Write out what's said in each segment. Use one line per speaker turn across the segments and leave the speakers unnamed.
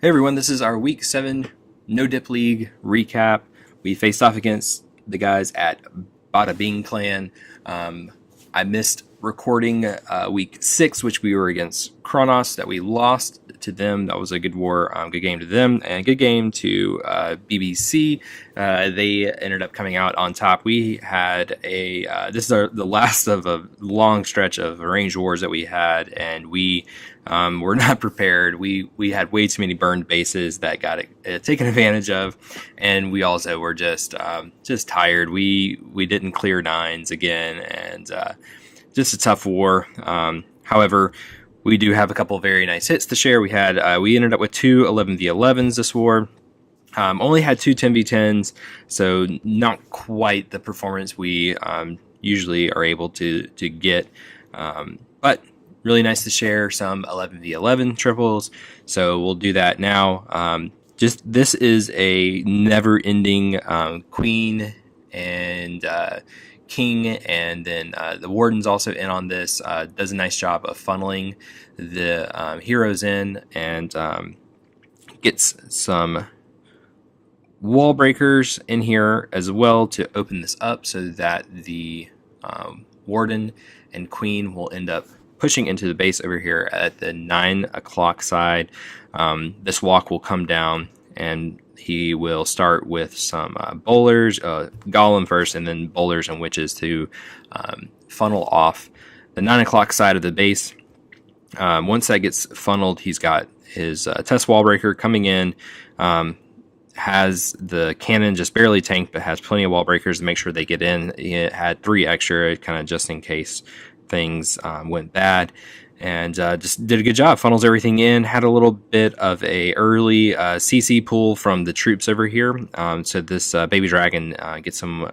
Hey everyone, this is our Week 7 No Dip League recap. We faced off against the guys at Bada Clan. I missed recording Week 6, which we were against Kronos, that we lost to them. That was a good war, good game to them, and good game to BBC. They ended up coming out on top. We had this is the last of a long stretch of arranged wars that we had, and we were not prepared. We had way too many burned bases that got taken advantage of, and we also were just tired. We didn't clear nines again, and just a tough war. However, we do have a couple of very nice hits to share. We ended up with two 11v11s this war. Only had two 10v10s, so not quite the performance we usually are able to get, but really nice to share some 11v11 triples. So we'll do that now. This is a never-ending queen and king, and then the warden's also in on this. Does a nice job of funneling the heroes in, and gets some wall breakers in here as well to open this up so that the warden and queen will end up pushing into the base over here at the 9 o'clock side. This walk will come down, and he will start with some bowlers, golem first, and then bowlers and witches to funnel off the 9 o'clock side of the base. Once that gets funneled, he's got his test wall breaker coming in. Has the cannon just barely tanked, but has plenty of wall breakers to make sure they get in. He had 3 extra, kind of just in case things went bad, and just did a good job. Funnels everything in. Had a little bit of a early CC pool from the troops over here, so this baby dragon get some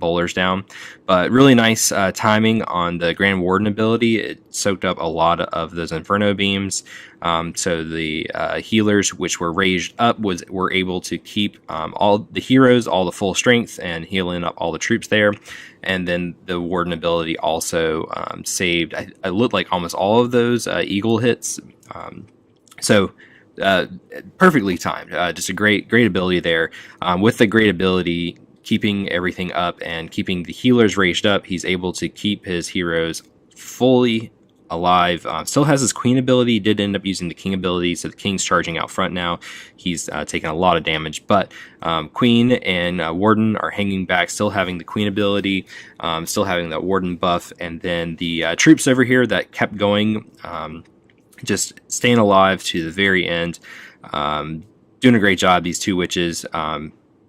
bowlers down. But really nice timing on the Grand Warden ability. It soaked up a lot of those Inferno beams, so the healers, which were raised up, were able to keep all the heroes, all the full strength, and healing up all the troops there. And then the Warden ability also saved, I looked like almost all of those eagle hits. So perfectly timed. Just a great ability there. With the great ability, keeping everything up and keeping the healers raised up, he's able to keep his heroes fully alive. Still has his queen ability. Did end up using the king ability, so the king's charging out front now. He's taking a lot of damage, but queen and warden are hanging back, still having the queen ability, still having that warden buff. And then the troops over here that kept going, just staying alive to the very end, doing a great job. These 2 witches,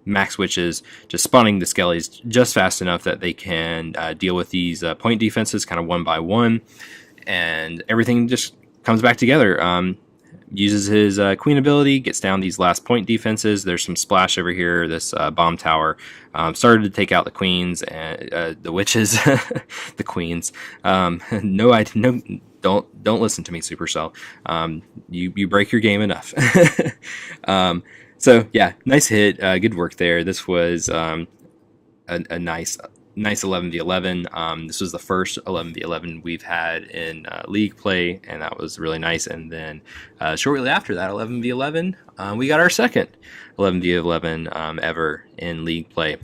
max witches, just spawning the skellies just fast enough that they can deal with these point defenses kind of one by one, and everything just comes back together. Uses his queen ability, gets down these last point defenses. There's some splash over here. This bomb tower started to take out the queens and the witches, the queens. Don't listen to me, Supercell. You break your game enough. So yeah, nice hit, good work there. This was a nice 11v11. This was the first 11v11 we've had in league play, and that was really nice. And then shortly after that 11v11, we got our second 11v11 ever in league play.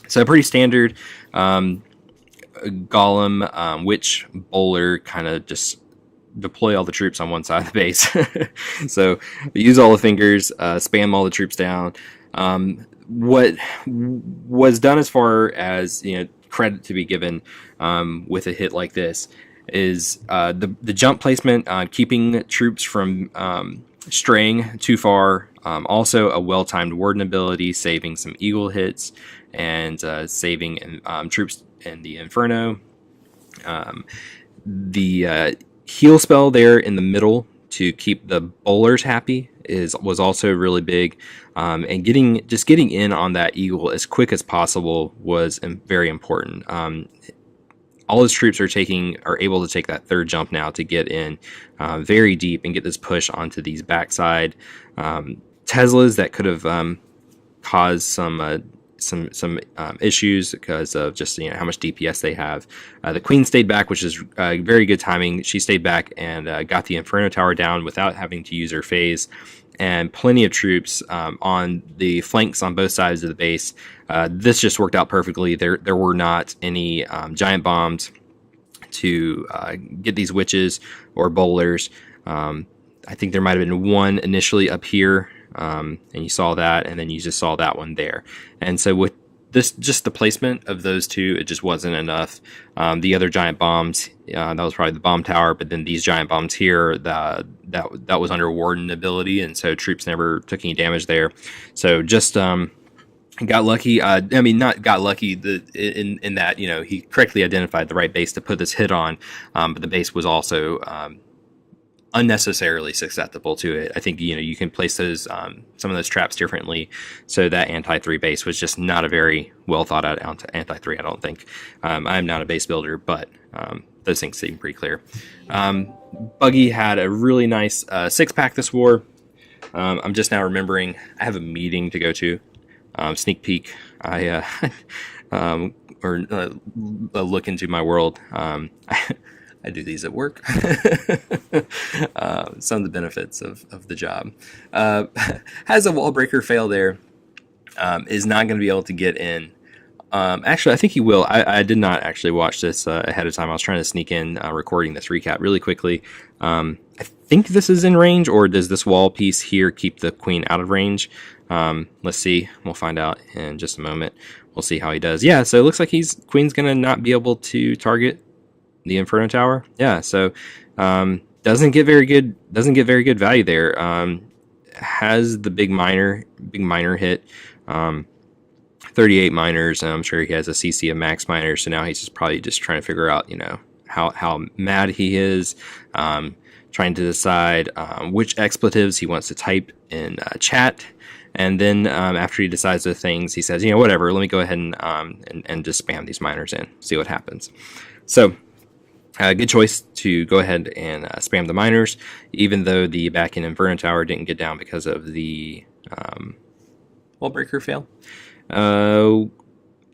So pretty standard golem, witch, bowler, kind of just deploy all the troops on one side of the base. So use all the fingers, spam all the troops down. What was done, as far as credit to be given with a hit like this, is the jump placement, keeping troops from straying too far. Also a well-timed warden ability, saving some eagle hits and saving troops in the Inferno. The heal spell there in the middle to keep the bowlers happy was also really big, and getting in on that eagle as quick as possible was very important. All his troops are able to take that third jump now to get in very deep and get this push onto these backside Teslas that could have caused some some issues because of just how much DPS they have. The queen stayed back, which is very good timing. She stayed back and got the Inferno Tower down without having to use her phase, and plenty of troops on the flanks on both sides of the base. This just worked out perfectly. There were not any giant bombs to get these witches or bowlers. I think there might have been one initially up here, and you saw that, and then you just saw that one there. And so with this, just the placement of those two, it just wasn't enough. The other giant bombs, that was probably the bomb tower, but then these giant bombs here, that was under warden ability, and so troops never took any damage there. So just got lucky. I mean, not got lucky in that he correctly identified the right base to put this hit on, but the base was also unnecessarily susceptible to it. I think you can place those some of those traps differently, so that anti-3 base was just not a very well thought out anti-3. I don't think. I'm not a base builder, but those things seem pretty clear. Buggy had a really nice 6-pack this war. I'm just now remembering I have a meeting to go to. Sneak peek. I or look into my world. I do these at work. Some of the benefits of the job. Has a wall breaker fail there. Is not going to be able to get in. Actually, I think he will. I did not actually watch this ahead of time. I was trying to sneak in recording this recap really quickly. I think this is in range, or does this wall piece here keep the queen out of range? Let's see. We'll find out in just a moment. We'll see how he does. Yeah, so it looks like queen's going to not be able to target the Inferno Tower. Yeah, so doesn't get very good value there. Has the big miner hit. 38 miners, and I'm sure he has a CC of max miners, so now he's probably just trying to figure out, how mad he is, trying to decide which expletives he wants to type in chat, and then after he decides those things, he says, whatever, let me go ahead and just spam these miners in, see what happens. So, good choice to go ahead and spam the miners, even though the back-end Inferno Tower didn't get down because of the wall breaker fail.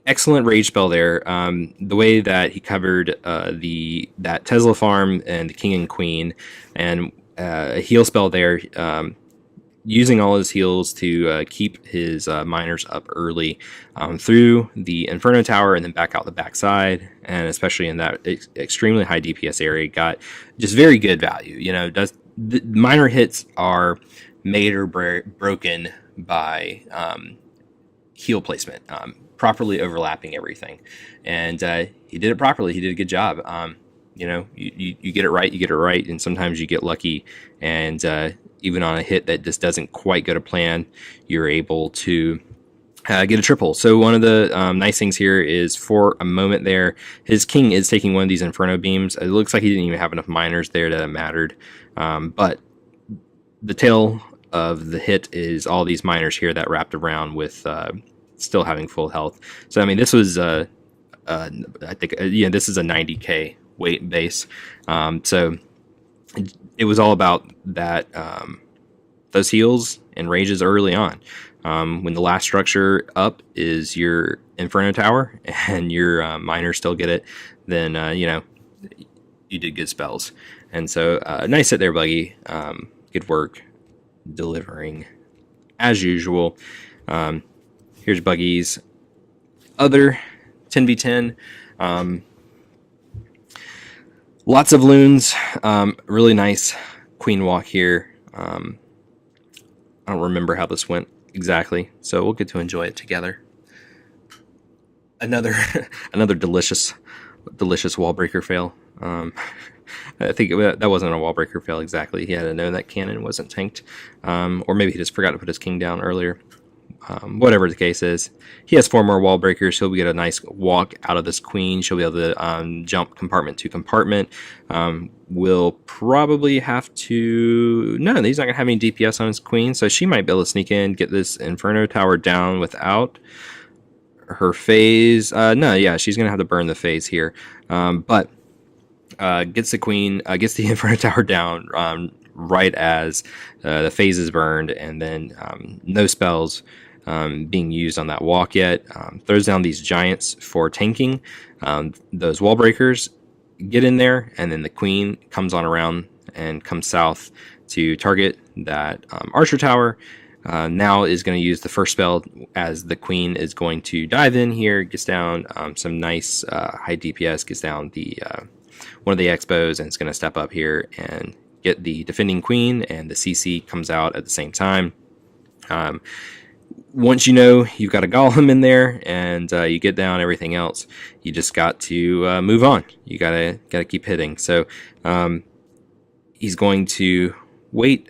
Excellent rage spell there. The way that he covered that Tesla farm and the king and queen, and a heal spell there, using all his heals to keep his miners up early through the Inferno Tower and then back out the backside, and especially in that extremely high DPS area, got just very good value. The miner hits are made or broken by heal placement, properly overlapping everything, and he did it properly. He did a good job. You get it right, and sometimes you get lucky, and even on a hit that just doesn't quite go to plan, you're able to get a triple. So one of the nice things here is, for a moment there, his king is taking one of these Inferno beams. It looks like he didn't even have enough miners there that it mattered, but the tail of the hit is all these miners here that wrapped around with still having full health. So I mean, this was I think this is a 90k weight base, so it was all about that those heals and rages early on. When the last structure up is your Inferno Tower and your miners still get it, then you did good spells. And so nice hit there, Buggy. Good work delivering as usual. Here's Buggy's other 10v10. Lots of loons. Really nice queen walk here. I don't remember how this went exactly, so we'll get to enjoy it together. Another delicious wall breaker fail. I think that wasn't a wall breaker fail exactly. He had to know that cannon wasn't tanked, or maybe he just forgot to put his king down earlier. Whatever the case is, he has 4 more wall breakers. He'll get a nice walk out of this queen. She'll be able to jump compartment to compartment. We'll probably have to... No, he's not going to have any DPS on his queen, so she might be able to sneak in, get this Inferno Tower down without her phase. No, yeah, she's going to have to burn the phase here. But gets the queen, gets the Inferno Tower down right as the phase is burned, and then no spells. being used on that walk yet. Throws down these giants for tanking. Those wall breakers get in there, and then the queen comes on around and comes south to target that archer tower. Now is going to use the first spell as the queen is going to dive in here, gets down some nice high DPS, gets down the one of the expos, and it's going to step up here and get the defending queen, and the CC comes out at the same time. Once you know you've got a golem in there and you get down everything else, you just got to move on. You gotta keep hitting. So he's going to wait,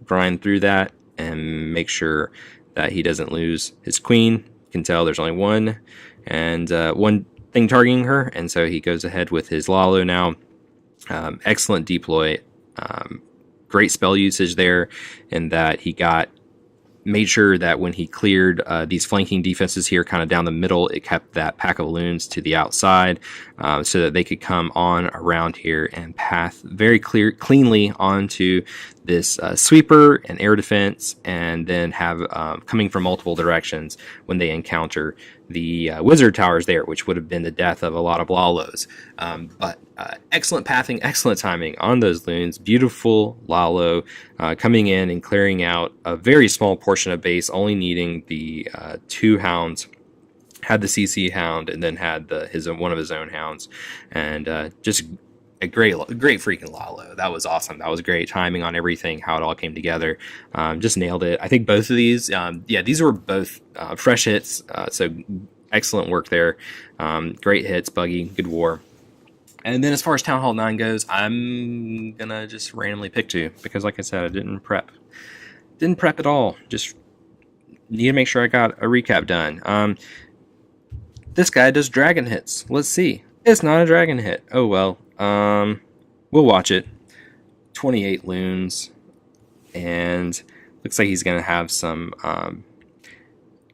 grind through that, and make sure that he doesn't lose his queen. You can tell there's only one thing targeting her, and so he goes ahead with his Lalo now. Excellent deploy, great spell usage there, in that he made sure that when he cleared these flanking defenses here kind of down the middle, it kept that pack of loons to the outside so that they could come on around here and path very cleanly onto this sweeper and air defense, and then have coming from multiple directions when they encounter the wizard towers there, which would have been the death of a lot of Lalos. But excellent pathing, excellent timing on those loons. Beautiful Lalo coming in and clearing out a very small portion of base, only needing the 2 hounds. Had the CC hound, and then had one of his own hounds, and just a great freaking Lalo. That was awesome. That was great timing on everything, how it all came together. Just nailed it. I think both of these, these were both fresh hits, so excellent work there. Great hits, Buggy, good war. And then as far as Town Hall 9 goes, I'm gonna just randomly pick 2, because like I said, I didn't prep at all. Just need to make sure I got a recap done. This guy does dragon hits. Let's see. It's not a dragon hit. Oh well. We'll watch it. 28 loons, and looks like he's gonna have some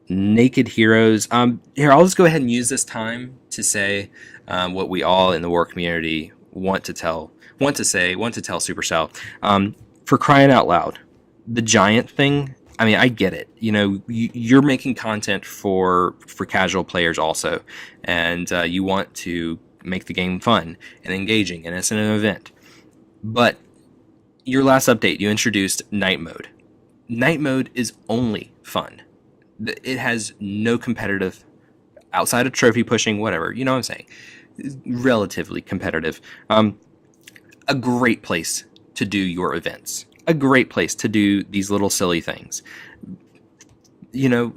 naked heroes. Here, I'll just go ahead and use this time to say what we all in the war community want to tell Supercell. For crying out loud, the giant thing. I mean, I get it. You know, you're making content for casual players also, and you want to make the game fun and engaging, and it's an event. But your last update, you introduced night mode. Night mode is only fun. It has no competitive, outside of trophy pushing, whatever. You know what I'm saying? Relatively competitive. A great place to do your events. A great place to do these little silly things. You know,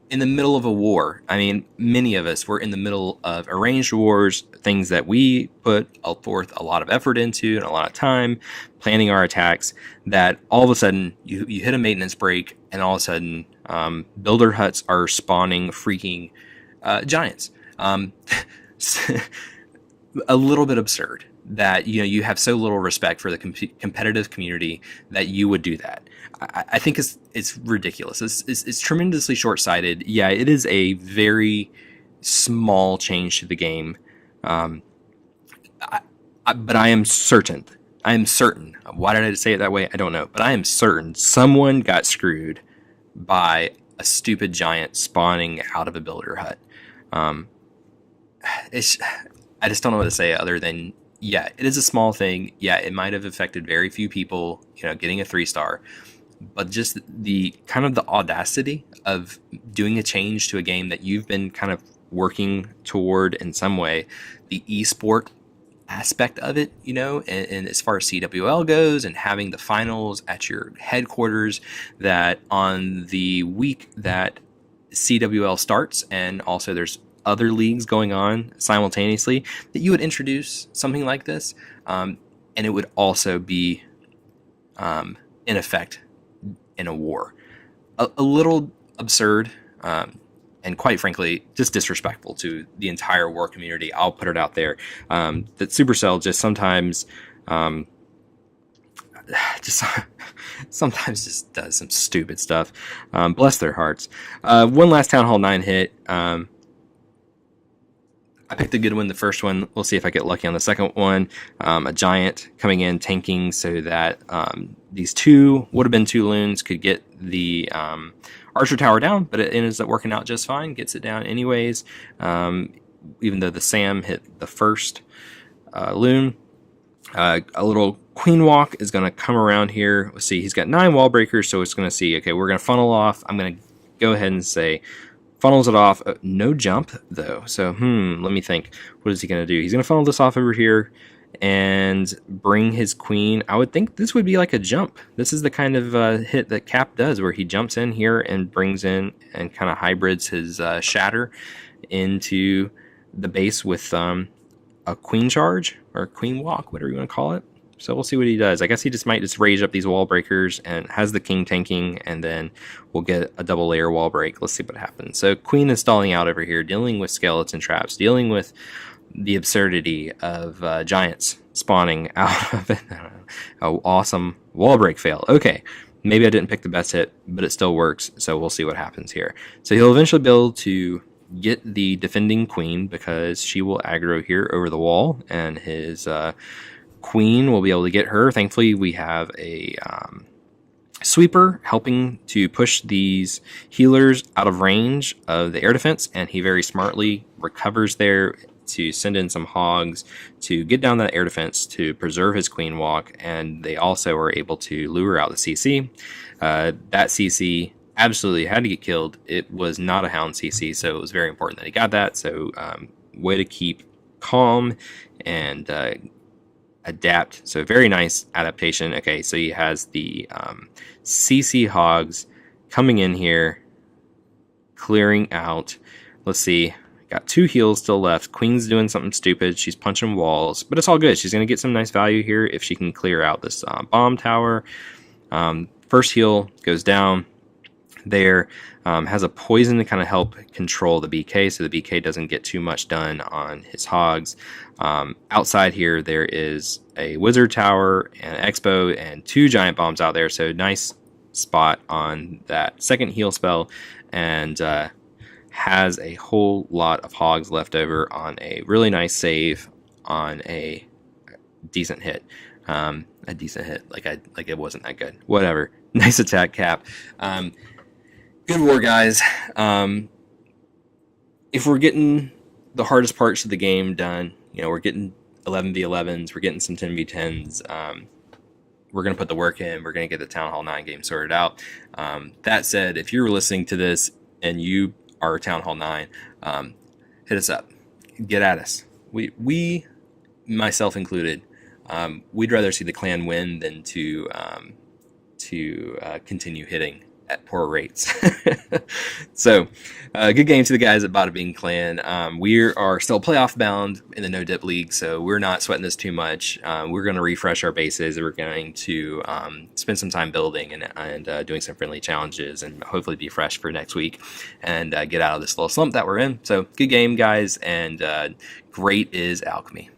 in the middle of a war, I mean, many of us were in the middle of arranged wars, things that we put forth a lot of effort into and a lot of time planning our attacks, that all of a sudden you hit a maintenance break, and all of a sudden builder huts are spawning freaking giants. A little bit absurd that, you know, you have so little respect for the competitive community that you would do that. I think it's ridiculous. It's tremendously short-sighted. Yeah, it is a very small change to the game. But I am certain. Why did I say it that way? I don't know. But I am certain someone got screwed by a stupid giant spawning out of a builder hut. I just don't know what to say other than, yeah, it is a small thing. Yeah, it might have affected very few people, you know, getting a 3-star. But just the kind of the audacity of doing a change to a game that you've been kind of working toward in some way, the esport aspect of it, you know, and as far as CWL goes, and having the finals at your headquarters, that on the week that CWL starts, and also there's other leagues going on simultaneously, that you would introduce something like this, and it would also be in effect in a war. A little absurd, and quite frankly, just disrespectful to the entire war community. I'll put it out there. That Supercell just sometimes just does some stupid stuff. Bless their hearts. One last Town Hall 9 hit. I picked a good one, the first one. We'll see if I get lucky on the second one. A giant coming in, tanking, so that these two, would have been 2 loons, could get the archer tower down, but it ends up working out just fine. Gets it down anyways, even though the Sam hit the first loon. A little queen walk is going to come around here. Let's see, he's got 9 wall breakers, so it's going to see, okay, we're going to funnel off. I'm going to go ahead and say, funnels it off. No jump, though. So, let me think. What is he going to do? He's going to funnel this off over here and bring his queen. I would think this would be like a jump. This is the kind of hit that Cap does, where he jumps in here and brings in and kind of hybrids his shatter into the base with a queen charge or queen walk, whatever you want to call it. So we'll see what he does. I guess he might just rage up these wall breakers and has the king tanking, and then we'll get a double layer wall break. Let's see what happens. So queen is stalling out over here, dealing with skeleton traps, dealing with the absurdity of giants spawning out of it. Oh, awesome wall break fail. Okay, maybe I didn't pick the best hit, but it still works. So we'll see what happens here. So he'll eventually be able to get the defending queen, because she will aggro here over the wall, and his queen will be able to get her. Thankfully, we have a sweeper helping to push these healers out of range of the air defense, and he very smartly recovers there to send in some hogs to get down that air defense to preserve his queen walk, and they also are able to lure out the CC. That CC absolutely had to get killed. It was not a hound CC, so it was very important that he got that. So way to keep calm and adapt. So very nice adaptation. Okay, so he has the CC hogs coming in here, clearing out. Let's see, got 2 heals still left. Queen's doing something stupid. She's punching walls, but it's all good. She's going to get some nice value here if she can clear out this bomb tower. First heal goes down there. Has a poison to kind of help control the BK, so the BK doesn't get too much done on his hogs. Outside here, there is a wizard tower and expo and 2 giant bombs out there, so nice spot on that second heal spell, and has a whole lot of hogs left over on a really nice save on a decent hit. A decent hit, like it wasn't that good. Whatever. Nice attack, Cap. Good war, guys. If we're getting the hardest parts of the game done, we're getting 11v11s, we're getting some 10v10s, we're going to put the work in, we're going to get the Town Hall 9 game sorted out. That said, if you're listening to this and you are Town Hall 9, hit us up. Get at us. We myself included, we'd rather see the clan win than to continue hitting at poor rates. So good game to the guys at Bada Clan. We are still playoff bound in the no dip league, so we're not sweating this too much. We're going to refresh our bases. We're going to spend some time building and doing some friendly challenges, and hopefully be fresh for next week and get out of this little slump that we're in. So good game, guys, and great is Alchemy.